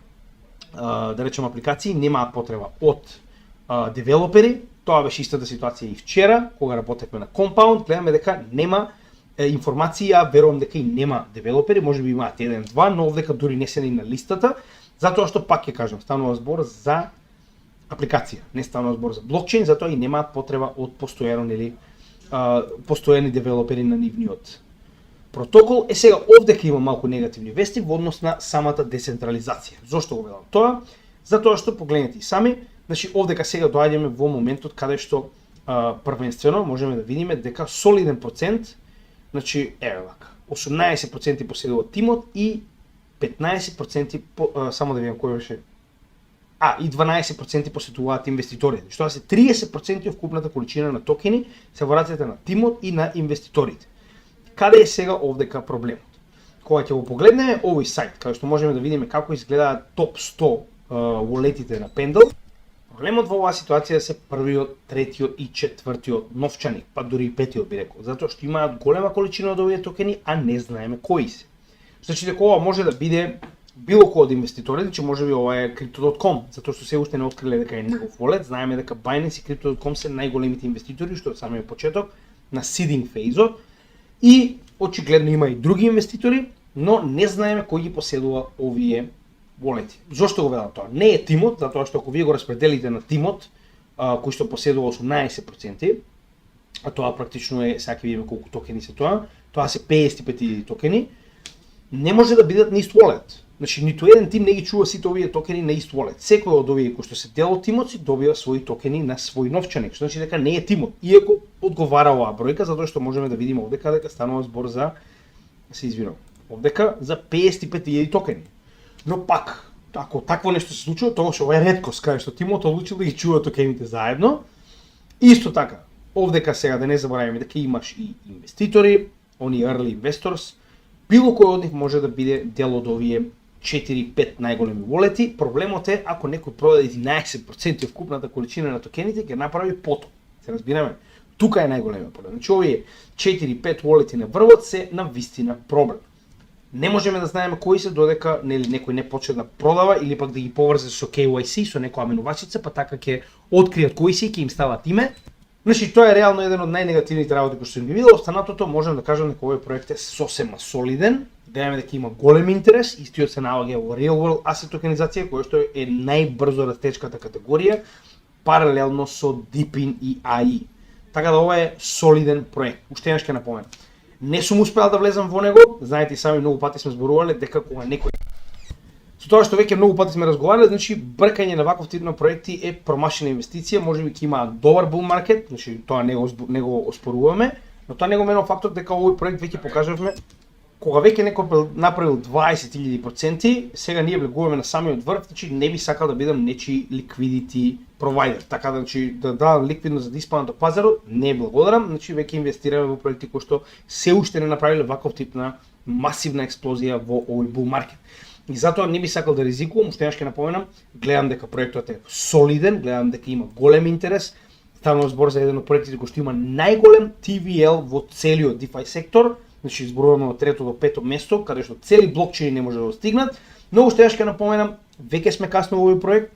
да речем, апликации немаат потреба од девелопери. Тоа беше истата ситуација и вчера, кога работевме на Compound, гледаме дека нема информација, верувам дека и нема девелопери, можеби имаат еден-два, но овдека дури не се ни на листата, затоа што пак ќе кажам, станува збор за апликација, не станува збор за блокчейн, затоа и немаат потреба од постојано, нели, постојани девелопери на нивниот протокол. Сега овдека има малку негативни вести во однос на самата децентрализација. Зошто го велам тоа? Затоа што погледнете и сами, значи овдека сега доаѓаме во моментот каде што првенствено можеме да видиме дека солиден процент, значи еве вака, 18% поседува тимот и 15% само да видам кој беше. И 12% посетуваат инвеститорите. Што се 30% од вкупната количина на токени се во рацете на тимот и на инвеститорите. Каде е сега овдека проблемот? Кога ќе го погледнеме овој сајт, каде што можеме да видиме како изгледаат топ 100 walletите на Pendle, Проблемот во оваа ситуација се првиот, третиот и четвртиот новчаник, па дури и петиот би рекол, затоа што имаат голема количина од овие токени, а не знаеме кои се. Значи дека ова може да биде било кој од инвеститори, значи може би ова е Crypto.com, затоа што се уште не откриле дека е негов wallet. Знаеме дека Binance и Crypto.com се најголемите инвеститори што од самиот почеток на seeding феизот и очигледно има и други инвеститори, но не знаеме кој ги поседува овие wallet. Зошто го велам тоа? Не е тимот, затоа што ако вие го распределите на тимот, кој што поседува 18%, а тоа практично е, сега ќе видиме колку токени се тоа се 55 токени, не може да бидат на ист wallet. Значи, ниту еден тим не ги чува сите овие токени на ист wallet. Секој од овие кои што се дел од тимот си добива своји токени на свој новчаник, што значи дека не е тимот. Иако одговара оваа бројка, затоа што можеме да видиме овдека дека станува збор за, се извинувам, овдека за 55.000 токени. Но пак, ако такво нешто се случува, тоа што ова е реткост, кај што тимот одлучил да ги чува токените заедно. Исто така, овдека сега да не забораваме дека имаш и инвеститори, они early investors, било кој од нив може да биде дел од овие 4-5 најголеми волети. Проблемот е ако некој продаде 11% од вкупната количина на токените, ќе направи потоп. Се разбираме? Тука е најголемиот проблем. Значи овие 4-5 волети на врвот се на вистина проблем. Не можеме да знаеме кои се додека нели некој не почне да продава или пак да ги поврзе со KYC, со некоја менувачица, па така ќе откријат кои се и ќе им стават име. Значи тоа е реално еден од најнегативните работи кои што сум ги видел. Останатото можам да кажам дека овој проект е сосема солиден. Гледаме дека има голем интерес, истиот се наоѓа во real world asset токенизација, која што е најбрзо растечката категорија, паралелно со DePIN и AI. Така да ова е солиден проект. Уште еднаш ќе напоменам. Не сум успеал да влезам во него, знаете и сами многу пати сме зборувале дека кога некој со тоа што веќе многу пати сме разговарале, значи бркање на ваков тип на проекти е промашена инвестиција, можеби ќе има добар bull market, значи тоа не го оспоруваме, но тоа не го менува фактот дека овој проект веќе покажавме кога веќе некој направил 20.000%, сега ние влегуваме на самиот врв, значи не би сакал да бидам нечи liquidity provider, така да значи да дадам ликвидност за да испадам до пазарот, не благодарам, значи веќе инвестираме во проекти кои што се уште не направиле ваков тип на масивна експлозија во овој bull market. И затоа не би сакал да ризикувам, уште еднаш ќе напоменам, гледам дека проектот е солиден, гледам дека има голем интерес, станува збор за еден од проектите кој што има најголем TVL во целиот DeFi сектор, значи изборуваме од 3-то до 5-то место, каде што цели блокчейни не може да достигнат, но уште еднаш ќе напоменам, веќе сме касно во овој проект,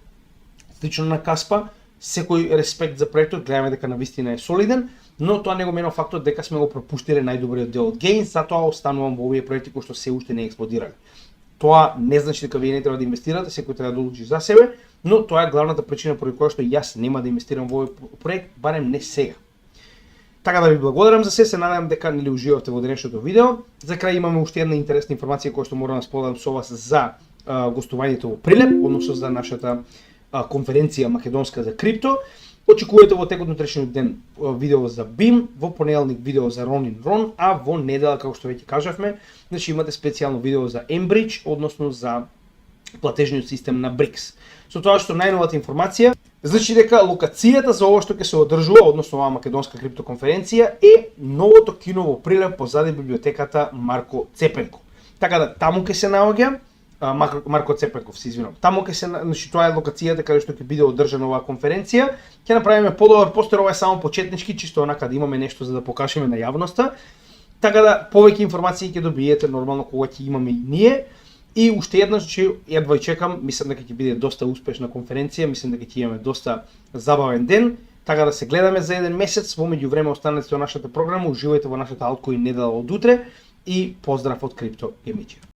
слично на Каспа, секој респект за проектот, гледаме дека навистина е солиден, но тоа не го менува фактот дека сме го пропуштиле најдобриот дел од Gains, затоа останувам во овие проекти кои што се уште не експлодирале. Тоа не значи дека вие не треба да инвестирате, секој треба да одлучи за себе, но тоа е главната причина поради која што јас нема да инвестирам во овој проект, барем не сега. Така да ви благодарам за се надевам дека нели уживавте во денешното видео. За крај имаме уште една интересна информација која што морам да споделам со вас за гостувањето во Прилеп, односно за нашата конференција македонска за крипто. Очекувате во текот на утрешниот ден видео за BIM, во понеделник видео за Ronin, а во недела, како што веќе кажавме, значи имате специјално видео за Enbridge, односно за платежниот систем на BRICS. Со тоа што најновата информација, значи дека локацијата за ова што ќе се одржува, односно оваа македонска криптоконференција, е новото кино во Прилеп позади библиотеката Марко Цепенко. Така да таму ќе се наоѓа Марко Цепенков, се извинувам. Таму ќе се, значи тоа е локацијата каде што ќе биде одржана оваа конференција. Ќе направиме подобар постер, ова е само почетнички, чисто онака да имаме нешто за да покажеме на јавноста. Така да повеќе информации ќе добиете нормално кога ќе имаме и ние. И уште еднаш, значи едва чекам, мислам дека ќе биде доста успешна конференција, мислам дека ќе имаме доста забавен ден. Така да се гледаме за еден месец, во меѓувреме останете со нашата програма, уживајте во нашата Altcoin недела од утре и поздрав од Крипто Емиџија.